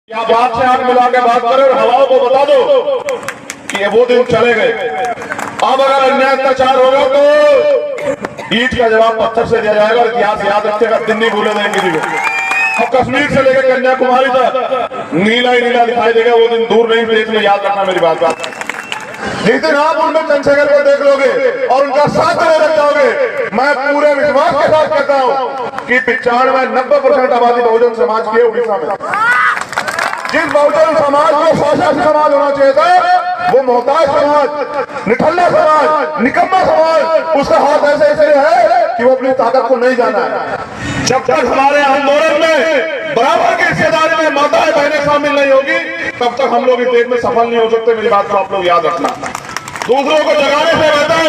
क्या बात से आग मिला के बात करो और हवाओं को बता दो कि ये वो दिन चले गए। अब अगर अन्याय अत्याचार होगा तो ईंट का जवाब पत्थर से दिया जाएगा। इतिहास याद रखेगा, दिन नहीं भूले देंगे किसी को। अब कश्मीर से लेकर कन्याकुमारी तक नीला ही नीला दिखाई देगा। वो दिन दूर नहीं, देश में याद रखना मेरी बात। जिस दिन आप उनमें चंद्रशेखर को देख लोगे और उनका साथ में रख जाओगे, मैं पूरे विश्वास के साथ कहता हूं कि 95-90% आबादी बहुजन समाज की है उड़ीसा में। जिस बहुजन समाज को शोषक समाज होना चाहिए था, वो मोहताज समाज, निठल्ला समाज, निकम्मा समाज, उसका हाथ ऐसे ऐसे है कि वो अपनी ताकत को नहीं जाना है। जब तक हमारे आंदोलन में बराबर की हिस्सेदारी में माताएं बहनें शामिल नहीं होगी, तब तक हम लोग इस देश में सफल नहीं हो सकते। मेरी बात को आप लोग याद रखना। दूसरों को जगाने से बेहतर,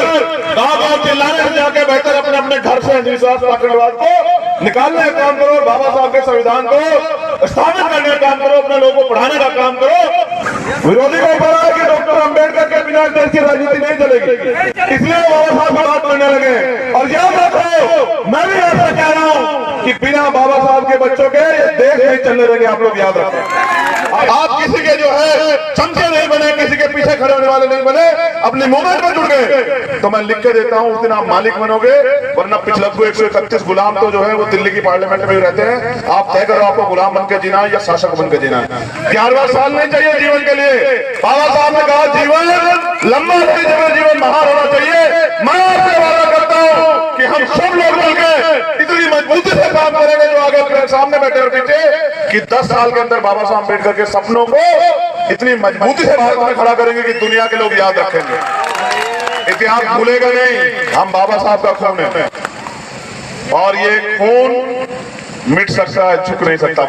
गांव-गांव चिल्लाने से जाके बेहतर अपने अपने घर से अंधविश्वास पाखंडवाद को निकालने का काम करो। बाबा साहब के संविधान को स्थापित करने का काम करो। अपने लोगों को पढ़ाने का काम करो। विरोधी को पता है कि डॉक्टर अम्बेडकर के बिना देश की राजनीति नहीं चलेगी, इसलिए बाबा साहब की बात करने लगे। और याद रखो, मैं भी ऐसा कह रहा हूं कि बिना बाबा साहब के बच्चों के देश नहीं चलने लगे। आप लोग याद रखें। आप किसी के जो है चमचे नहीं बने, किसी के पीछे खड़े होने वाले नहीं बने, अपने मूवमेंट में जुड़ गए तो मैं लिख के देता हूं उस दिन आप मालिक बनोगे। वरना पिछले 131 गुलाम तो जो है वो दिल्ली की पार्लियामेंट में रहते हैं। आप तय करो आपको गुलाम बन के जीना है या शासक बन के जीना है। 11वां साल नहीं चाहिए जीवन के लिए। बाबा साहब ने कहा जीवन लंबा चाहिए, जीवन महान होना चाहिए। मैं आपसे वादा करता हूं कि हम सब लोग मिलकर इतनी मजबूती से काम करेंगे, जो आगे सामने बैठे और पीछे, कि 10 साल के अंदर बाबा साहब अम्बेडकर के सपनों को इतनी मजबूती से भारत में खड़ा करेंगे कि दुनिया के लोग याद रखेंगे। इतिहास भूलेगा नहीं। हम बाबा साहब का खून है और ये खून मिट सकता है, झुक नहीं सकता।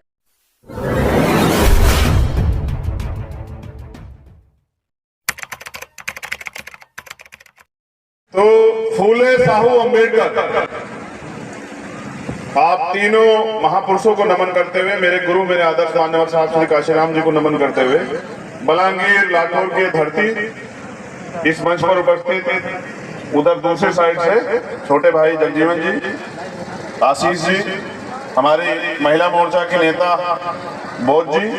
तो फूले साहू अम्बेडकर, आप तीनों महापुरुषों को नमन करते हुए, मेरे गुरु मेरे आदर्श मान्यवर साहब श्री काशीराम जी को नमन करते हुए, बलांगीर लाठौर की धरती इस मंच पर उपस्थित उधर दूसरे साइड से छोटे भाई जगजीवन जी, आशीष जी, हमारी महिला मोर्चा की नेता बोध जी,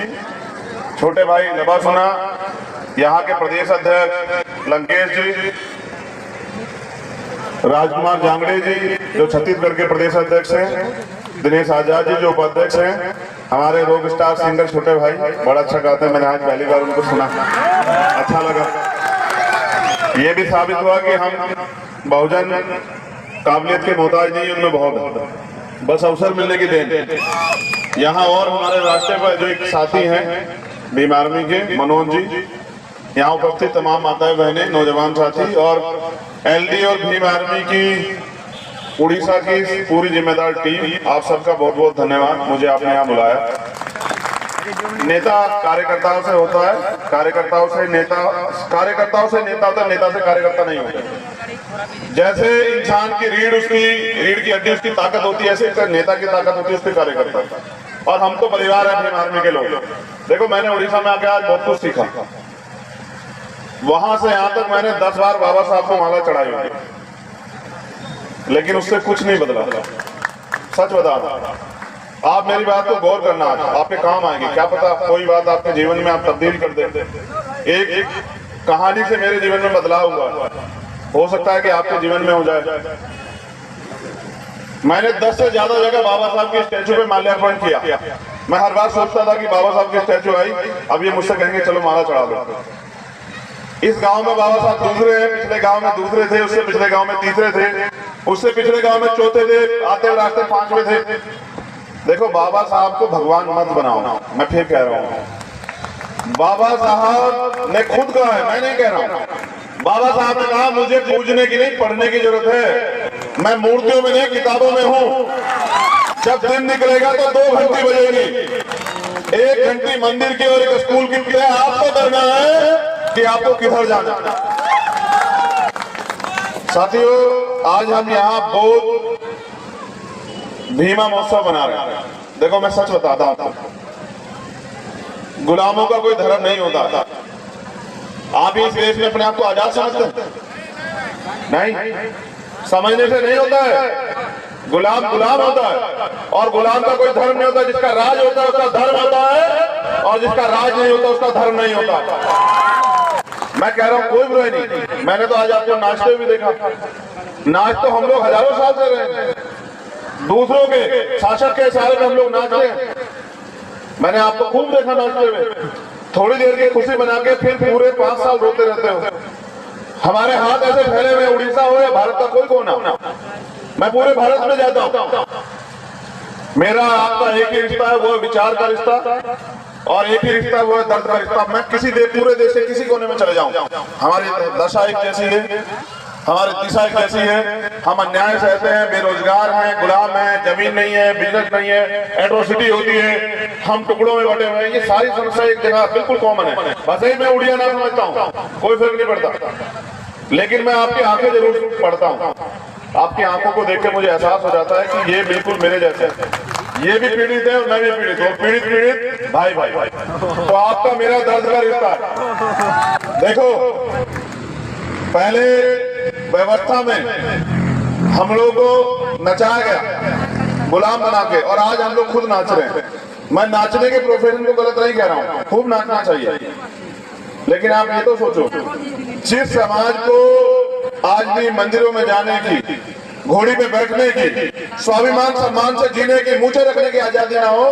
छोटे भाई लबासुना, यहाँ के प्रदेश अध्यक्ष लंकेश जी, राजकुमार जांगड़े जी जो छत्तीसगढ़ के प्रदेश अध्यक्ष हैं, दिनेश आजाद जी जो उपाध्यक्ष हैं, हमारे रॉक स्टार सिंगर छोटे भाई बड़ा अच्छा गाते हैं। मैंने आज पहली बार उनको सुना, अच्छा लगा। ये भी साबित हुआ कि हम बहुजन काबिलियत के मोहताज नहीं, उनमें बहुत है, बस अवसर मिलने की देन। यहाँ और हमारे रास्ते पर जो एक साथी हैं भीम आर्मी के मनोज जी, यहाँ उपस्थित तमाम माताएं बहनें, नौजवान साथी और एलडी और भीम आर्मी की उड़ीसा की पूरी जिम्मेदार टीम, आप सबका बहुत बहुत धन्यवाद। मुझे आपने यहाँ बुलाया। नेता कार्यकर्ताओं से होता है, कार्यकर्ताओं से नेता, कार्यकर्ताओं से नेता होता है, नेता से कार्यकर्ता नहीं होता। जैसे इंसान की रीढ़ की हड्डी उसकी ताकत होती है, ऐसे नेता की ताकत होती है उसके कार्यकर्ता। और हम तो परिवार है भीम आर्मी के लोग। देखो, मैंने उड़ीसा में आके आज बहुत कुछ सीखा। वहां से यहां तक मैंने 10 बार बाबा साहब को माला चढ़ाई होगी, लेकिन उससे कुछ नहीं बदला। सच बता रहा, आप मेरी बात को गौर करना, आपके काम आएंगे। क्या पता कोई बात आपके जीवन में आप तब्दील कर देते। एक कहानी से मेरे जीवन में बदलाव हुआ, हो सकता है कि आपके जीवन में हो जाए। मैंने 10 से ज्यादा जगह बाबा साहब के स्टैचू पे माल्यार्पण किया। मैं हर बार सोचता था कि बाबा साहब की स्टैचू आई, अब ये मुझसे कहेंगे चलो माला चढ़ा दो। इस गांव में बाबा साहब दूसरे हैं, पिछले गांव में दूसरे थे, उससे पिछले गांव में तीसरे थे, उससे पिछले गांव में चौथे थे, आते रास्ते 5वें थे। देखो, बाबा साहब को भगवान मत बनाओ। मैं फिर कह रहा हूँ, बाबा साहब ने खुद कहा है, मैं नहीं कह रहा हूँ। बाबा साहब ने कहा मुझे पूजने की नहीं, पढ़ने की जरूरत है। मैं मूर्तियों में नहीं, किताबों में हूँ। जब दिन निकलेगा तो 2 घंटी बजेगी, 1 घंटी मंदिर की और 1 स्कूल की। आपको करना है कि आपको किधर जाना। साथियों, आज हम यहाँ बहुत भीमा महोत्सव बना रहे हैं। देखो, मैं सच बताता हूँ, गुलामों का कोई धर्म नहीं होता। आप इस देश में अपने आप को आजाद समझते हैं? नहीं, समझने से नहीं होता है। गुलाम गुलाम होता है और गुलाम का कोई धर्म नहीं होता। जिसका राज होता है उसका धर्म होता है और जिसका राज नहीं होता उसका धर्म नहीं होता। मैं कह रहा हूं कोई बुराई नहीं। मैंने तो आज आपको नाचते हुए देखा। नाच तो हम लोग हजारों साल से रहे हैं, दूसरों के शासक के इशारे में हम लोग नाचते हैं। मैंने आपको खूब देखा नाचते हुए। थोड़ी देर की खुशी बना के फिर पूरे 5 साल रोते रहते हो। हमारे हाथ ऐसे फैले हुए, उड़ीसा हो या भारत का कोई कोना, मैं पूरे भारत में जाता हूं। मेरा आपका एक ही रिश्ता है, वो है विचार का रिश्ता, और एक ही रिश्ता वो है दर्द का रिश्ता। मैं किसी पूरे देश से किसी कोने में चले जाऊं, हमारी दशा एक जैसी है, हमारी दिशा एक जैसी है। हम अन्याय सहते हैं, बेरोजगार हैं, गुलाम हैं, जमीन नहीं है, बिजनेस नहीं है, एट्रोसिटी होती है, हम टुकड़ों में बटे हुए हैं। ये सारी समस्या एक जगह बिल्कुल कॉमन है। बस ही मैं उड़िया ना समझता हूँ, कोई फर्क नहीं पड़ता, लेकिन मैं आपकी आंखें जरूर पढ़ता हूँ। आपकी आंखों को देख के मुझे एहसास हो जाता है कि ये बिल्कुल मेरे जैसे हैं। ये भी पीड़ित है और मैं भी पीड़ित हूँ, पीड़ित भाई भाई। तो आपका मेरा दर्द का रिश्ता है। देखो, पहले व्यवस्था में हम लोग को नचाया गया गुलाम बना के, और आज हम लोग खुद नाच रहे हैं। मैं नाचने के प्रोफेशन को गलत नहीं कह रहा हूँ, खूब नाचना चाहिए, लेकिन आप ये तो सोचो, जिस समाज को आज भी मंदिरों में जाने की, घोड़ी पे बैठने की, स्वाभिमान सम्मान से जीने की, मुंह रखने की आजादी ना हो,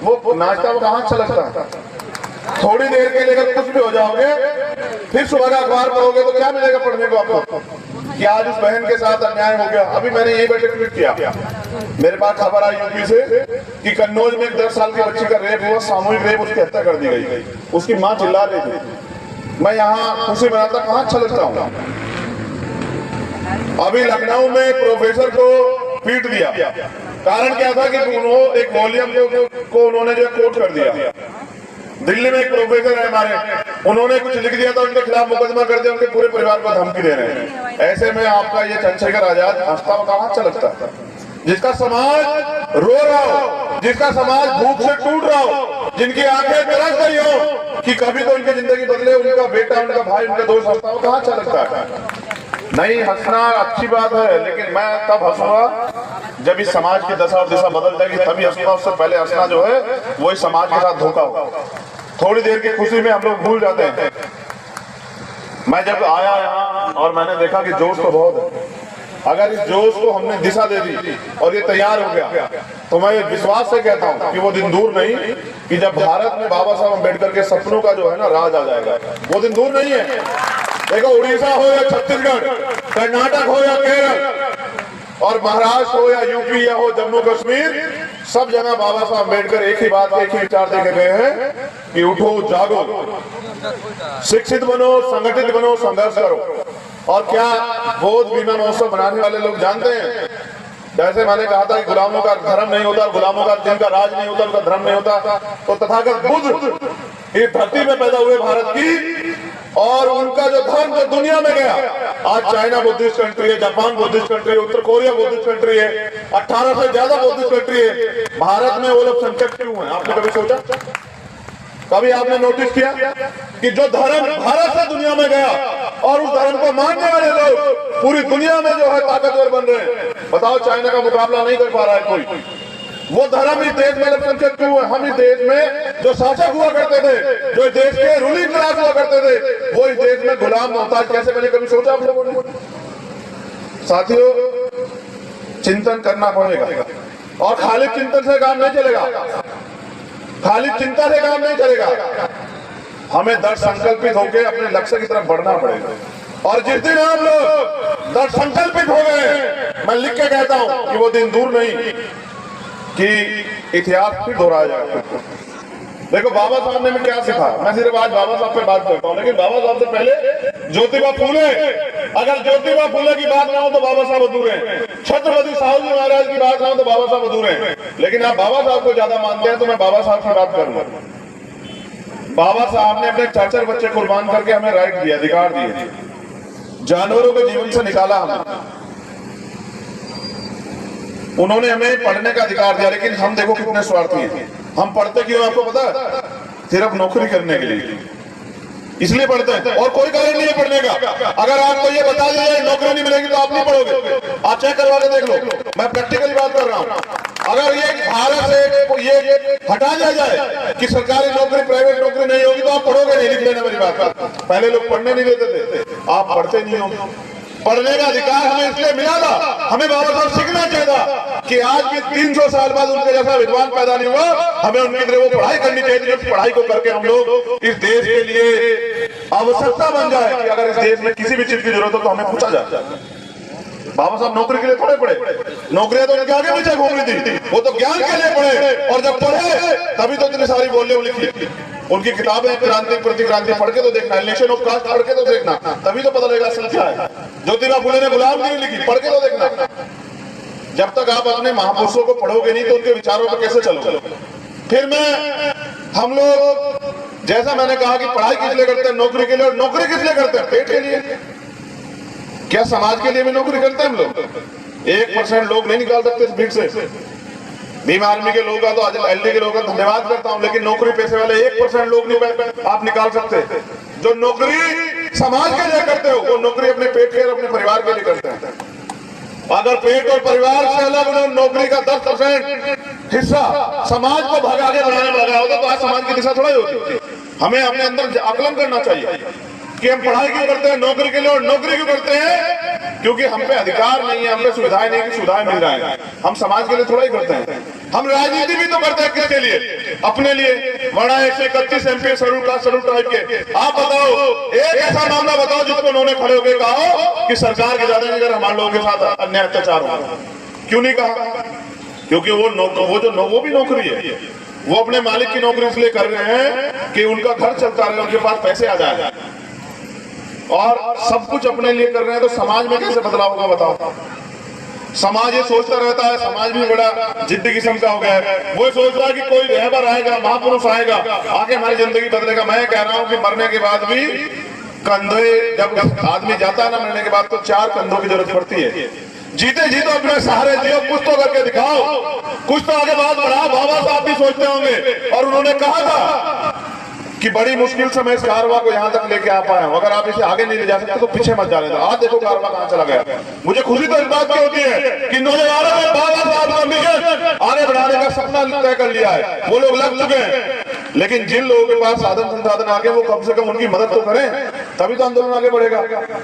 वो नाचता वो कहाँ अच्छा लगता है। थोड़ी देर के लिए अगर कुछ भी हो जाओगे, फिर सुबह का अखबार पढ़ोगे तो क्या मिलेगा पढ़ने को आपको कि आज उस बहन के साथ अन्याय हो गया। अभी मैंने यही बैठे ट्वीट किया, मेरे पास खबर आई यूपी से कि कन्नौज में एक 10 साल की बच्ची का रेप हुआ, सामूहिक रेप, उसकी हत्या कर दी गई। उसकी माँ चिल्ला रही थी। मैं यहाँ खुशी मनाता कहाँ अच्छा लगता हूँ। अभी लखनऊ में प्रोफेसर को पीट दिया, कारण क्या था कि उन्होंने एक वॉल्यूम को उन्होंने जो कोट कर दिया। दिल्ली में एक प्रोफेसर है हमारे, उन्होंने कुछ लिख दिया था, उनके खिलाफ मुकदमा कर दिया, उनके पूरे परिवार को धमकी दे रहे हैं। ऐसे में आपका ये चंद्रशेखर आजाद हंसता हुआ कहाँ अच्छा लगता है। जिसका समाज रो रहा हो, जिसका समाज भूख से टूट रहा हो, जिनकी आंखें तरस गई हो कि कभी तो उनकी जिंदगी बदले, उनका बेटा, उनका भाई, उनका दोस्त हंसता हो, कहाँ अच्छा लगता है। नहीं, हंसना अच्छी बात है, लेकिन मैं तब हंसूंगा जब इस समाज की दशा और दिशा बदल जाएगी, तभी हंसूंगा। उससे पहले हंसना जो है वो इस समाज के साथ धोखा होगा। थोड़ी देर की खुशी में हम लोग भूल जाते हैं। मैं जब आया यहाँ और मैंने देखा कि जोश तो बहुत है, अगर इस जोश को हमने दिशा दे दी और ये तैयार हो गया, तो मैं विश्वास से कहता हूँ कि वो दिन दूर नहीं कि जब भारत में बाबा साहब अम्बेडकर के सपनों का जो है ना राज आ जाएगा। वो दिन दूर नहीं है। देखो, उड़ीसा हो या छत्तीसगढ़, कर्नाटक हो या केरल, और महाराष्ट्र हो या यूपी या हो जम्मू कश्मीर, सब जगह बाबा साहब अम्बेडकर एक ही बात, एक ही विचार देके गए हैं कि उठो, जागो, शिक्षित बनो, संगठित बनो, संघर्ष करो। और क्या बोध बीमा महोत्सव बनाने वाले लोग जानते हैं, जैसे मैंने कहा था कि गुलामों का धर्म नहीं होता, गुलामों का जिनका राज नहीं होता उनका धर्म नहीं होता, तो तथागत बुद्ध इस धरती में पैदा हुए भारत की, और उनका जो धर्म जो दुनिया में गया, आज चाइना बुद्धिस्ट कंट्री है, जापान बुद्धिस्ट कंट्री है, उत्तर कोरिया बुद्धिस्ट कंट्री है, 18 से ज्यादा बुद्धिस्ट कंट्री है। भारत में वो लोग संकट क्यों है? आपने कभी सोचा? कभी आपने नोटिस किया कि जो धर्म भारत से दुनिया में गया और उस धर्म को मानने वाले लोग पूरी दुनिया में जो है ताकतवर बन रहे हैं? बताओ, चाइना का मुकाबला नहीं कर पा रहा है कोई। वो धर्म इस देश में अल्पसंख्यक क्यों है? हम इस देश में जो शासक हुआ करते थे, जो देश के रूलिंग क्लास हुआ करते थे, वो इस देश में गुलाम मोहताज कैसे बने? कभी सोचा आप लोगों ने? साथियों, चिंतन करना पड़ेगा, और खाली चिंतन से काम नहीं चलेगा, खाली चिंता से काम नहीं चलेगा। हमें दृढ़ संकल्पित होकर अपने लक्ष्य की तरफ बढ़ना पड़ेगा। और जिस दिन आप लोग दृढ़ संकल्पित हो गए, मैं लिख के कहता हूं कि वो दिन दूर नहीं कि इतिहास फिर दोहराया जाएगा। देखो, बाबा साहब ने क्या सिखा, मैं सिर्फ आज बाबा साहब पे बात करता हूँ, लेकिन बाबा साहब से पहले ज्योतिबा फूले। अगर ज्योतिबा फूले की बात ना हो तो बाबा साहब अधूरे हैं। छत्रपति साहू जी महाराज की बात ना हो तो बाबा साहब अधूरे हैं। लेकिन आप बाबा साहब को ज्यादा मानते हैं तो मैं बाबा साहब की बात करूंगा। बाबा साहब ने अपने 4 बच्चे कुर्बान करके हमें राइट दिया, अधिकार दिए, जानवरों के जीवन से निकाला हमें। उन्होंने हमें पढ़ने का अधिकार दिया, लेकिन हम देखो कितने स्वार्थी हैं। हम पढ़ते क्यों आपको पता है? सिर्फ नौकरी करने के लिए, इसलिए पढ़ते हैं, और कोई कारण नहीं है पढ़ने का। अगर आपको ये बता दिया जाए नौकरी नहीं मिलेगी तो आप नहीं पढ़ोगे। आप चेक करवा के देख लो, मैं प्रैक्टिकली बात कर रहा हूँ। अगर ये भारत से ये हटा दिया जाए कि सरकारी नौकरी प्राइवेट नौकरी नहीं होगी तो आप पढ़ोगे नहीं, लिख लेना मेरी बात। पहले लोग पढ़ने नहीं देते थे, आप पढ़ते नहीं हो। पढ़ने का अधिकार हमें इसलिए मिला था, हमें बाबा साहब सीखना चाहिए था कि आज भी 300 साल बाद उनके जैसा विद्वान पैदा नहीं हुआ, हमें उनकी तरह वो पढ़ाई करनी चाहिए जो पढ़ाई को करके हम लोग इस देश के लिए आवश्यकता बन जाए कि अगर इस देश में किसी भी चीज की जरूरत हो तो हमें पूछा जाए। बाबा साहब नौकरी के लिए थोड़े पढ़े, नौकरियां तो उनके आगे पीछे घूम रही थी, वो तो ज्ञान के लिए पढ़े, और जब पढ़े तभी तो इतनी सारी बोलियां लिखी। उनकी किताबें क्रांति प्रतिक्रांति पढ़ के तो देखना, नेशन ऑफ कास्ट पढ़ के तो देखना, तभी तो पता लगेगा असल क्या है। ज्योतिबा फुले ने गुलामगिरी लिखी, पढ़ के तो देखना। जब तक आप अपने महापुरुषों को पढ़ोगे नहीं तो उनके विचारों पर कैसे चलोगे। फिर हम लोग जैसा मैंने कहा कि पढ़ाई किस लिए करते हैं, नौकरी के लिए, और नौकरी किस लिए करते हैं, पेट के लिए। क्या समाज के लिए भी नौकरी करते हैं हम लोग? 1% लोग नहीं निकाल सकते इस भीड़ से। भीम आर्मी के लोग का तो एलडी के लोगों का धन्यवाद करता हूं, लेकिन नौकरी पेशे वाले 1% लोग नहीं आप निकाल सकते। जो नौकरी समाज के लिए करते हो वो नौकरी अपने पेट के और अपने परिवार के लिए करते हैं। अगर पेट और परिवार से अलग उन्होंने नौकरी का 10% हिस्सा समाज को आगे बढ़ाने में लगा होता तो आज समाज की दिशा थोड़ा ही होती। हमें अपने अंदर आकलन करना चाहिए कि हम पढ़ाई क्यों करते हैं नौकरी के लिए, और नौकरी क्यों करते हैं क्योंकि हम पे अधिकार नहीं है, हम पे सुविधाएं नहीं, की सुविधाएं मिल रहा है। हम समाज के लिए थोड़ा ही करते हैं, हम राजनीति भी तो करते हैं किसके लिए, अपने लिए। बड़ा 131 MP schedule caste schedule tribe के, आप बताओ एक ऐसा मामला बताओ जिसको उन्होंने खड़े होकर कहा कि सरकार के ज्यादा अगर हमारे लोगों के साथ अन्याय अत्याचार हो, क्यों नहीं कहा? क्योंकि वो भी नौकरी है, वो अपने मालिक की नौकरी इसलिए कर रहे हैं कि उनका घर चलता रहे, उनके पास पैसे आ जाए, और सब कुछ अपने लिए कर रहे हैं। तो समाज में कैसे बदलाव होगा बताओ? समाज ये सोचता रहता है, समाज भी बड़ा जिद्दी किस्म का हो गया है, वो सोच रहा है कि कोई रहबर आएगा, महापुरुष आएगा, आके हमारी जिंदगी बदलेगा। मैं कह रहा हूँ कि मरने के बाद भी कंधे, जब आदमी जाता है ना मरने के बाद, तो 4 कंधों की जरूरत पड़ती है। जीते जी तो अपने सहारे जियो, कुछ तो करके दिखाओ, कुछ तो आगे बात बढ़ाओ। बाबा साहब भी सोचते होंगे, और उन्होंने कहा था कि बड़ी मुश्किल से मैं इस कारवा को यहाँ तक लेके आ पाया हूँ, अगर आप इसे आगे नहीं ले जा सकते तो पीछे मत जाने दो। आज देखो कारवा कहाँ चला गया। मुझे खुशी तो इस बात की होती है कि नौजवानों ने बाबा साहब का मिशन आगे बढ़ाने का सपना तय कर लिया है, वो लोग लग चुके हैं। लेकिन जिन लोगों के पास साधन संसाधन आगे, वो कम से कम उनकी मदद तो करें, तभी तो आंदोलन आगे बढ़ेगा।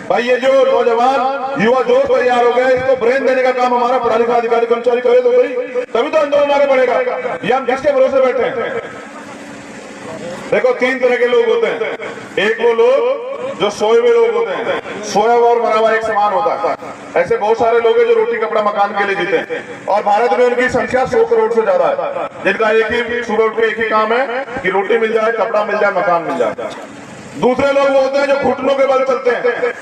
भाई ये जो नौजवान युवा जोश तैयार हो गए, इसको ब्रेन देने का काम हमारा पढ़ा लिखा अधिकारी कर्मचारी करे तो भाई, तभी तो आंदोलन आगे बढ़ेगा। ये हम किसके भरोसे बैठे हैं? देखो 3 तरह के लोग होते हैं। एक वो लोग जो सोए हुए लोग होते हैं, सोया हुआ और मरा हुआ एक समान होता है। ऐसे बहुत सारे लोग हैं जो रोटी कपड़ा मकान के लिए जीते हैं, और भारत में उनकी संख्या 100 करोड़ से ज्यादा है, जिनका एक ही सुबह उठ के एक ही काम है कि रोटी मिल जाए, कपड़ा मिल जाए, मकान मिल जाए। दूसरे लोग वो होते हैं जो घुटनों के बल चलते हैं।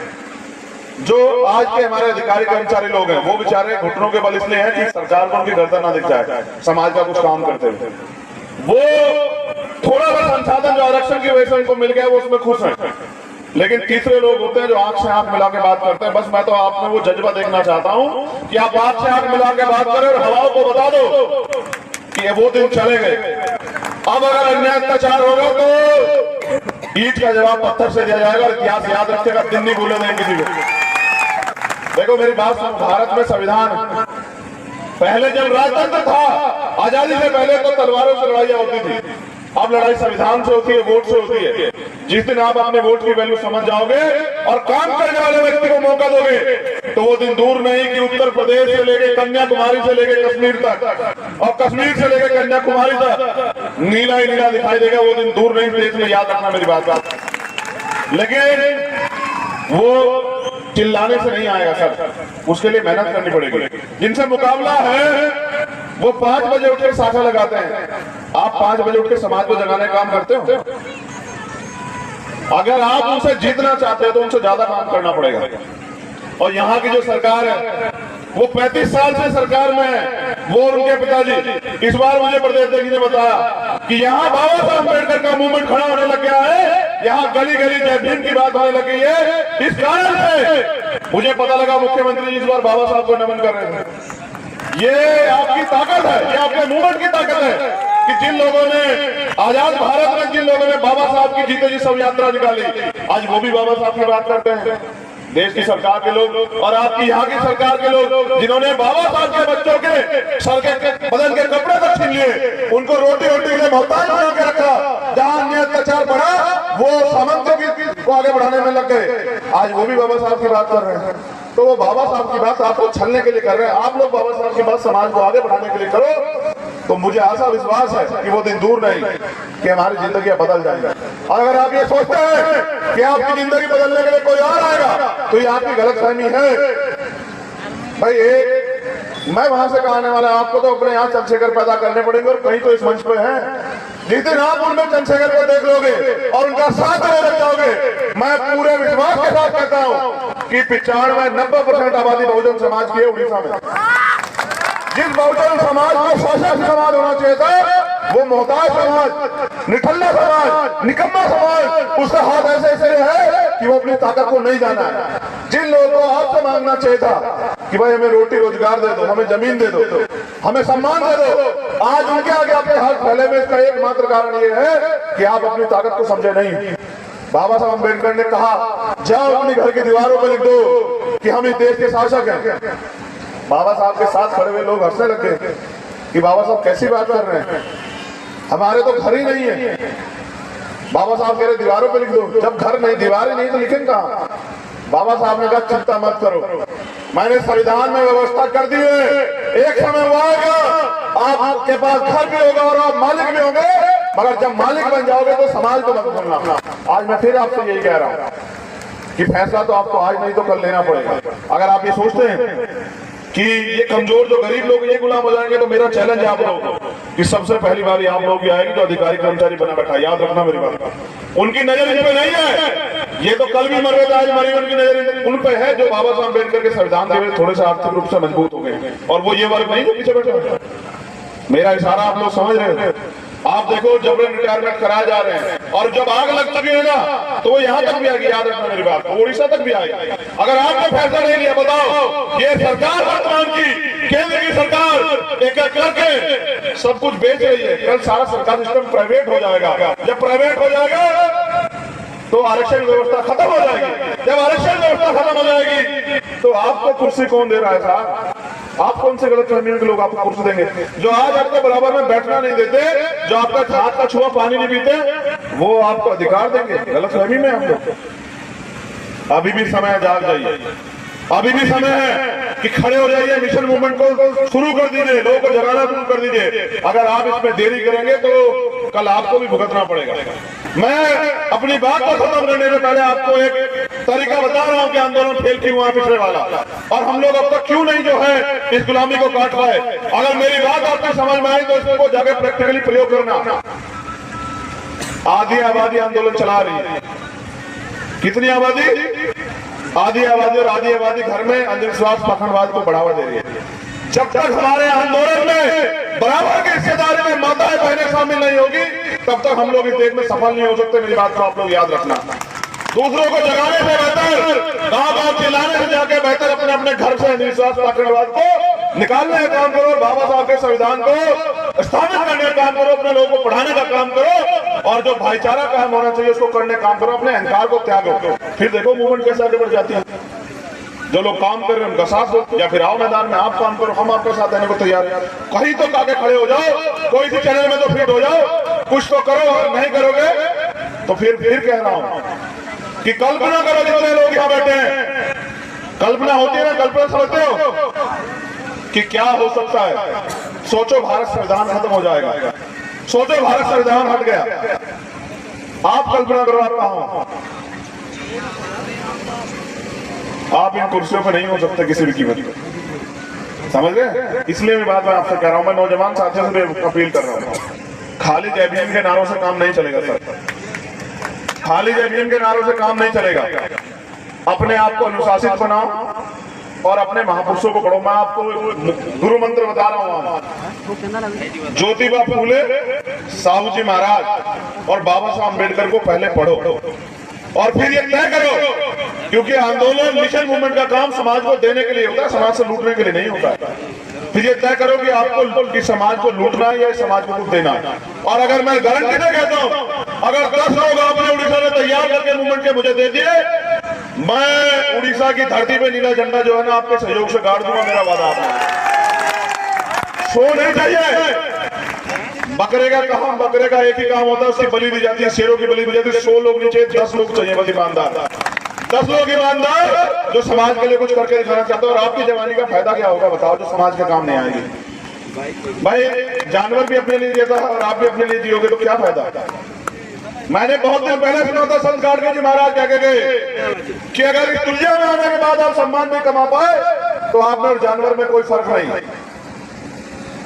जो आज के हमारे अधिकारी कर्मचारी लोग हैं, वो बेचारे घुटनों के बल इसलिए हैं कि सरकार को उनकी गर्दन ना दिख जाए समाज का कुछ काम करते हुए। वो थोड़ा सा संसाधन जो आरक्षण की वजह से उनको मिल गया, वो उसमें खुश हैं। लेकिन तीसरे लोग होते हैं जो आंख से आंख मिला के बात करते हैं। बस मैं तो आप में वो जज्बा देखना चाहता हूं कि आप आंख से आंख मिला के बात करें और हवाओं को बता दो कि वो दिन चले गए। अब अगर अन्याय अत्याचार होगा तो ईंट का जवाब पत्थर से दिया जाएगा। इतिहास याद रखेगा, दिन नहीं भूले नहीं किसी को। देखो मेरी बात सुनो, भारत में संविधान, पहले जब राजतंत्र था, आजादी से पहले तो तलवारों से लड़ाइयां होती थी। अब लड़ाई संविधान से होती है, वोट से होती है। जिस दिन आप अपने वोट की वैल्यू समझ जाओगे और काम करने वाले व्यक्ति को मौका दोगे, तो वो दिन दूर नहीं कि उत्तर प्रदेश से लेके कन्याकुमारी से लेके कश्मीर तक, और कश्मीर से लेके कन्याकुमारी तक नीला ही नीला दिखाई देगा। वो दिन दूर नहीं, देश में याद रखना मेरी बात। लेकिन वो चिल्लाने से नहीं आएगा सर, उसके लिए मेहनत करनी पड़ेगी। जिनसे मुकाबला है वो 5 बजे उठ के साखा लगाते हैं। आप 5 बजे उठ के समाज को जगाने का काम करते हो? अगर आप उनसे जीतना चाहते हो तो उनसे ज्यादा काम करना पड़ेगा। और यहाँ की जो सरकार है वो 35 साल से सरकार में है, वो उनके पिताजी। इस बार मुझे प्रदेश अध्यक्ष ने बताया कि यहाँ बाबा साहब अम्बेडकर का मूवमेंट खड़ा होने लग गया है, यहाँ गली गली जय भीम की बात होने लग गई है। इस कारण से मुझे पता लगा मुख्यमंत्री इस बार बाबा साहब को नमन कर रहे थे। ये आपकी ताकत है, ये आपके मूवमेंट की ताकत है कि जिन लोगों ने आजाद भारत में, जिन लोगों ने बाबा साहब की जीते जी सब यात्रा निकाली, आज वो भी बाबा साहब की बात करते हैं। देश की सरकार के लोग और आपकी यहाँ की सरकार के लोग जिन्होंने बाबा साहब के बच्चों के सर के बदन के कपड़े तक छीन लिए, उनको रोटी रोटी के लिए मोहताज बना के रखा। जहाँ अन्य अत्याचार बढ़ा वो सामंतों को आगे बढ़ाने में लग गए। आज वो भी बाबा साहब की बात कर रहे हैं, तो वो बाबा साहब की बात आपको छलने के लिए कर रहे हैं। आप लोग बाबा साहब की बात समाज को आगे बढ़ाने के लिए करो, तो मुझे आशा विश्वास है कि वो दिन दूर नहीं कि हमारी जिंदगी बदल जाएगी। अगर आप ये सोचते हैं कि आपकी जिंदगी बदलने के लिए कोई और आएगा, तो ये आपकी गलतफहमी है। भाई मैं वहां से कहा आने वाला, आपको तो अपने यहाँ चंद्रशेखर पैदा करने पड़ेंगे और कहीं तो इस मंच पे हैं। जिस दिन आप उनमें चंद्रशेखर को देख लोगे और उनका साथ देने लग जाओगे, मैं पूरे विश्वास के साथ कहता हूँ कि 95-90% आबादी बहुजन समाज की है उड़ीसा में। जिस बहुजन समाज को शासक समाज होना चाहिए था, वो मोहताज समाज, निठल्ला समाज, निकम्मा समाज, उसका हाथ ऐसे ऐसे है कि वो अपनी ताकत को नहीं जाना है। जिन लोगों को आपसे मांगना चाहिए था कि भाई हमें रोटी रोजगार दे दो, हमें जमीन दे दो, हमें सम्मान दे दो, आज उनके आगे आपके हाथ फैले में इसका एकमात्र कारण ये है कि आप अपनी ताकत को समझे नहीं। बाबा साहब अम्बेडकर ने कहा, जाओ अपने घर की दीवारों पर लिख दो कि हम इस देश के शासक हैं। बाबा साहब के साथ खड़े हुए लोग हंसने लग गए कि बाबा साहब कैसी बात कर रहे हैं, हमारे तो घर ही नहीं है। बाबा साहब कह रहे दीवारों पे लिख दो, जब घर नहीं, दीवार ही नहीं तो लिखेंगे कहाँ? बाबा साहब ने कहा चिंता मत करो, मैंने संविधान में व्यवस्था कर दी है, एक समय वो आएगा आपके पास घर भी होगा और आप मालिक भी होंगे, मगर जब मालिक बन जाओगे तो समाज को मत भूलना। आज मैं फिर आपसे यही कह रहा हूँ कि फैसला तो आपको आज नहीं तो कल लेना पड़ेगा। अगर आप ये सोचते हैं कि ये कमजोर जो गरीब लोग ये गुलाम हो जाएंगे, तो मेरा चैलेंज है आप लोगों को कि सबसे पहली बार आप लोग आएगी तो अधिकारी कर्मचारी बना बैठा। याद रखना मेरी बात, उनकी नजर इन पे नहीं है, ये तो कल भी मर गए, आज मरे, उनकी नजर उन पे है जो बाबा साहब अम्बेडकर के संविधान के थोड़े से आर्थिक रूप से मजबूत हो गए, और वो ये वर्ग नहीं जो पीछे बैठे। मेरा इशारा आप लोग समझ रहे हैं? आप देखो जबरन रिटायरमेंट कराए जा रहे हैं, और जब आग लग चुकेगा तो वो यहाँ तक भी आएगी। याद रखना मेरी बात, उड़ीसा तक भी आएगी। अगर आपने फैसला नहीं लिया, बताओ ये सरकार वर्तमान की केंद्र की सरकार एक एक करके सब कुछ बेच रही है। कल सारा सरकार सिस्टम प्राइवेट हो जाएगा। जब प्राइवेट हो जाएगा तो आरक्षण व्यवस्था खत्म हो जाएगी। जब आरक्षण व्यवस्था खत्म हो जाएगी तो आपको कुर्सी कौन दे रहा है साहब? आप कौन से गलत फहमी के लोग आपको कुर्सी देंगे? जो आज आपके बराबर में बैठना नहीं देते, जो आपका हाथ का छुआ पानी नहीं पीते, वो आपको अधिकार देंगे? गलत फहमी में आप लोग। अभी भी समय, जाग जाइए, अभी भी समय है कि खड़े हो जाइए, मिशन मूवमेंट को शुरू कर दीजिए, लोगों को जगाना शुरू कर दीजिए। अगर आप इसमें देरी करेंगे तो कल आपको भी भुगतना पड़ेगा। मैं अपनी बात को खत्म करने से पहले आपको एक तरीका बता रहा हूं कि आंदोलन फेल क्यों हुआ पिछले वाला, और हम लोग अब तक क्यों नहीं जो है इस गुलामी को काट पाए। अगर मेरी बात आपको समझ में आई तो इसको जाके प्रैक्टिकली प्रयोग करना। आधी आबादी आंदोलन चला रही है। कितनी आबादी? आधी आबादी, और आधी आबादी घर में अंधविश्वास पाखंडवाद को बढ़ावा दे रही है। जब तक हमारे आंदोलन में बराबर की हिस्सेदारी में माताएं बहनें शामिल नहीं होगी, तब तक हम लोग इस देश में सफल नहीं हो सकते। मेरी बात को आप लोग याद रखना। दूसरों को जगाने से बेहतर, गांव-गांव चिल्लाने से जाके बेहतर अपने अपने घर से अंधविश्वास पाखंडवाद को निकालने का काम करो, बाबा साहब के संविधान को स्थापित करने का काम करो, अपने लोगों को पढ़ाने का काम करो, और जो भाईचारा कायम होना चाहिए उसको करने का काम करो। अपने अहंकार को त्यागो, फिर देखो मूवमेंट कैसे आगे बढ़ जाती है। जो लोग काम कर रहे हैं उनका साथ दो, या फिर आओ मैदान में आप काम करो, हम आपके साथ देने को तैयार हैं। कहीं तो आगे खड़े हो जाओ, कोई सी चैनल में तो फिट हो जाओ, कुछ तो करो। और नहीं करोगे तो फिर कह रहा हूं कि कल्पना करो, जितने लोग यहाँ बैठे हैं, कल्पना होती है ना, कल्पना समझते हो कि क्या हो सकता है? सोचो भारत संविधान खत्म हो जाएगा, सोचो भारत संविधान हट गया, आप कल्पना करो आप कहाँ हो? आप इन कुर्सियों पर नहीं हो सकते किसी भी कीमत पर, समझ गए? इसलिए मैं बात आपसे कह रहा हूं, मैं नौजवान साथियों से अपील कर रहा हूं, खाली जय भीम के नारों से काम नहीं चलेगा सर, खाली जय भीम के नारों से काम नहीं चलेगा। अपने आप को अनुशासित बनाओ और अपने महापुरुषों को पढ़ो। मैं आपको गुरु मंत्र बता रहा हूं, ज्योतिबा फूले, साहू जी महाराज और बाबा साहब अम्बेडकर को पहले पढ़ो, और फिर ये तय करो, क्योंकि आंदोलन मिशन मूवमेंट का काम समाज को देने के लिए होता है, समाज से लूटने के लिए नहीं होता है। फिर ये तय करो कि आपको कि समाज को लूटना है या समाज को कुछ देना है। और अगर मैं गारंटी से कहता हूं, अगर 10 लोग आपने उड़ीसा में तैयार करके मूवमेंट के मुझे दे दिए, मैं उड़ीसा की धरती पे नीला झंडा जो है ना आपके सहयोग से गाड़ दूंगा, मेरा वादा आपको। सो नहीं चाहिए। बकरे का काम, बकरे का एक ही काम होता है, उसकी बलि दी जाती है, शेरों की बलि दी जाती है। 100 लोग नीचे, 10 लोग चाहिए बस ईमानदार, 10 लोग ईमानदार जो समाज के लिए कुछ करके दिखाना चाहते हो। और आपकी जवानी का फायदा क्या होगा बताओ, जो समाज के काम नहीं आएगी। भाई जानवर भी अपने लिए जीता है और आप भी अपने लिए जियोगे तो क्या फायदा। मैंने बहुत दिन पहले सुना था संत गाडगे जी महाराज क्या कहते कि अगर इस दुनिया में आने के बाद आप सम्मान नहीं कमा पाए तो आप में और जानवर में कोई फर्क नहीं।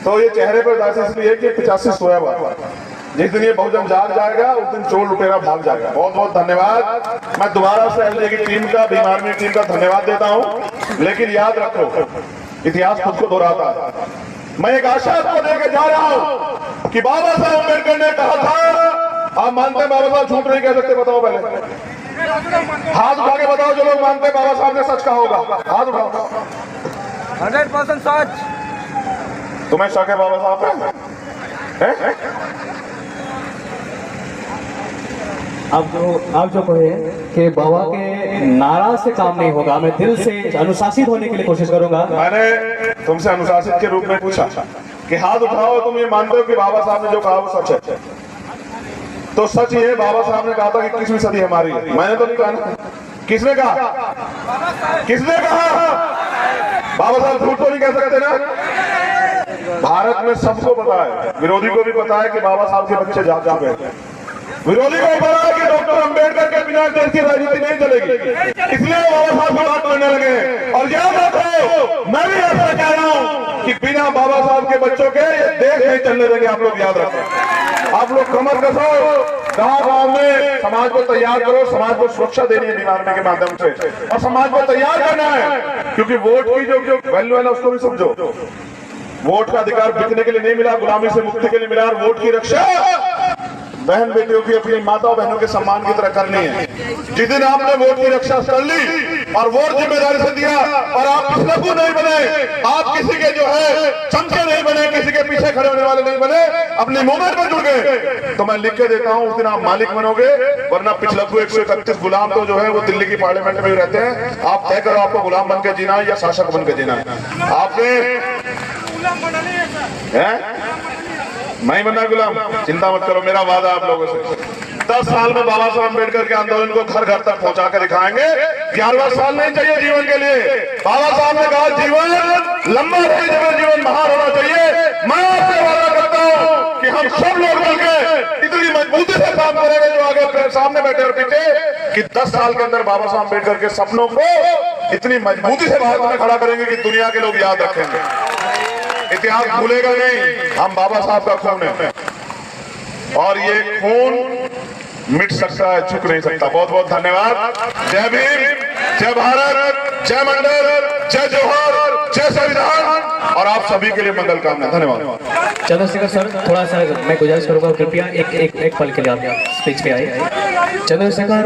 तो ये चेहरे पर दासी इसलिए कि 85 सोया हुआ, जिस दिन ये बहुजन जाग जाएगा उस दिन चोर लुटेरा भाग जाएगा। बहुत बहुत धन्यवाद। मैं दोबारा से एलजे की टीम का, भीम आर्मी टीम का धन्यवाद देता हूं। लेकिन याद रखो, इतिहास खुद को दोहराता है। मैं एक आशा आपको देकर जा रहा हूं कि बाबा साहब अम्बेडकर ने कहा था, आप मानते हैं बाबा साहब झूठ नहीं कह सकते? बताओ पहले हाथ उठा के बताओ जो लोग मानते हैं बाबा साहब ने सच कहा होगा, हाथ उठाओ। 100% सच। तुम्हें शक है बाबा साहब पे? आप जो कहे कि बाबा के नारा से काम नहीं होगा, मैं दिल से अनुशासित होने के लिए कोशिश करूंगा। मैंने तुमसे अनुशासित के रूप में पूछा कि हाथ उठाओ, तुम ये मानते हो कि बाबा साहब ने जो कहा वो सच है? तो सच ये बाबा साहब ने कहा था कि 21वीं सदी हमारी है। मैंने तो नहीं कहा ना। किसने कहा? किसने कहा? बाबा साहब झूठ तो नहीं कह सकते ना। भारत में सबको पता है, विरोधी को भी पता है कि बाबा साहब के बच्चे जा चुके हैं। विरोधी को पता है कि डॉक्टर अंबेडकर के बिना देश की राजनीति नहीं चलेगी, इसलिए बाबा साहब की बात करने लगे। और याद रखो, मैं भी ऐसा कह रहा हूं कि बिना बाबा साहब के बच्चों के ये देश नहीं चलने देंगे। आप लोग याद रखो, आप लोग कमर कसो, गांव-गांव में समाज को तैयार करो। समाज को सुरक्षा देनी है बीमार के माध्यम से, और समाज को तैयार करना है, क्योंकि वोट की जो वैल्यू है ना उसको भी समझो। वोट का अधिकार बिकने के लिए नहीं मिला, गुलामी से मुक्ति के लिए मिला। और वोट की रक्षा बहन बेटियों की, अपनी माता बहनों के सम्मान की तरह करनी है। जिस दिन आपने वोट की रक्षा कर ली और वोट जिम्मेदारी से दिया, और आप पिछलकू नहीं बने, आप किसी के जो है चमचे नहीं बने, किसी के पीछे खड़े होने वाले नहीं बने, अपने मूवमेंट में जुड़ गए, तो मैं लिख के देता हूं उस दिन आप मालिक बनोगे। वरना पिछलकू 131 गुलाम तो जो है वो दिल्ली की पार्लियामेंट में भी रहते हैं। आप तय करो आपको गुलाम बन के जीना है या शासक बन के जीना है। आपने मैं बनना गुलाम, चिंता मत करो, मेरा वादा आप लोगों से। 10 साल में बाबा साहब अम्बेडकर के आंदोलन को घर घर तक पहुंचा कर दिखाएंगे। 11वां साल नहीं चाहिए जीवन के लिए। बाबा साहब ने कहा जीवन लंबा रहे, जीवन महान होना चाहिए। मैं आपसे वादा करता हूं कि हम सब लोग मिलकर इतनी मजबूती से काम करेंगे, जो आगे सामने बैठे और पीछे, कि 10 साल के अंदर बाबा साहब अम्बेडकर के सपनों को इतनी मजबूती से भारत में खड़ा करेंगे कि दुनिया के लोग याद रखेंगे। इतिहास भूलेगा नहीं, हम बाबा साहब का खून है, और ये खून मिट सकता है, झुक नहीं सकता। बहुत बहुत धन्यवाद। जय भीम, जय भारत, जय मंडल, जय जोहर, जय संविधान, और आप सभी के लिए मंगल कामना। धन्यवाद। चंद्रशेखर सर, थोड़ा सा मैं गुजारिश करूंगा, कृपया एक पल के लिए आप स्पीच पे आए। चंद्रशेखर